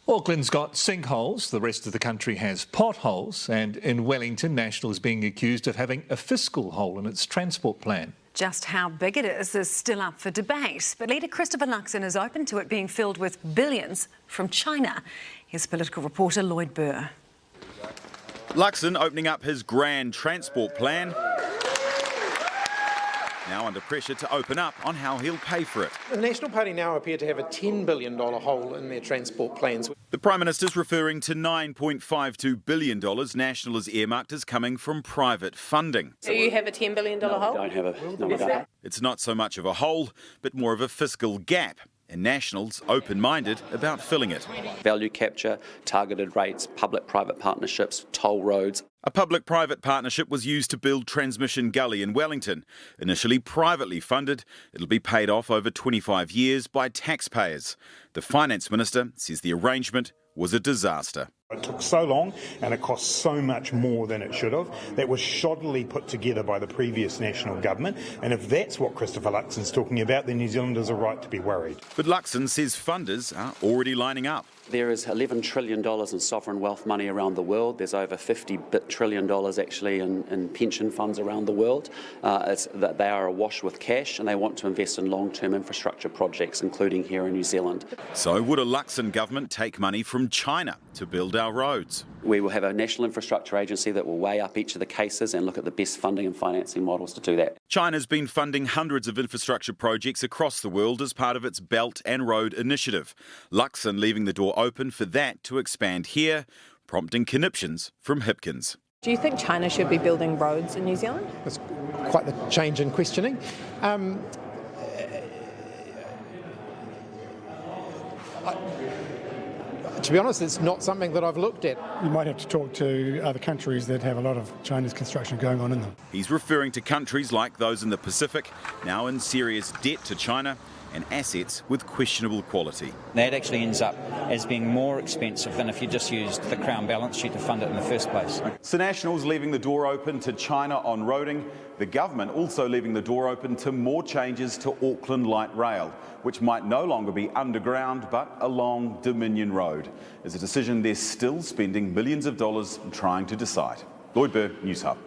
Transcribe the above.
Auckland's got sinkholes, the rest of the country has potholes, and in Wellington, National is being accused of having a fiscal hole in its transport plan. Just how big it is still up for debate, but leader Christopher Luxon is open to it being filled with billions from China. Here's political reporter Lloyd Burr. Luxon opening up his grand transport plan, now under pressure to open up on how he'll pay for it. The National Party now appear to have a $10 billion hole in their transport plans. The Prime Minister's referring to $9.52 billion National has earmarked as coming from private funding. Do you have a $10 billion hole? We don't have a... No, we don't. It's not so much of a hole, but more of a fiscal gap. And National's open-minded about filling it. Value capture, targeted rates, public-private partnerships, toll roads. A public-private partnership was used to build Transmission Gully in Wellington. Initially privately funded, it'll be paid off over 25 years by taxpayers. The Finance Minister says the arrangement was a disaster. It took so long and it cost so much more than it should have. That was shoddily put together by the previous national government. And if that's what Christopher Luxon's talking about, then New Zealanders are right to be worried. But Luxon says funders are already lining up. There is $11 trillion in sovereign wealth money around the world. There's over $50 trillion actually in pension funds around the world. They are awash with cash and they want to invest in long-term infrastructure projects, including here in New Zealand. So would a Luxon government take money from China to build our roads? We will have a national infrastructure agency that will weigh up each of the cases and look at the best funding and financing models to do that. China's been funding hundreds of infrastructure projects across the world as part of its Belt and Road initiative. Luxon leaving the door open for that to expand here, prompting conniptions from Hipkins. Do you think China should be building roads in New Zealand? That's quite the change in questioning. To be honest, it's not something that I've looked at. You might have to talk to other countries that have a lot of Chinese construction going on in them. He's referring to countries like those in the Pacific, now in serious debt to China, and assets with questionable quality. That actually ends up as being more expensive than if you just used the Crown balance sheet to fund it in the first place. So National's leaving the door open to China on roading. The government also leaving the door open to more changes to Auckland Light Rail, which might no longer be underground but along Dominion Road. It's a decision they're still spending millions of dollars trying to decide. Lloyd Burr, Newshub.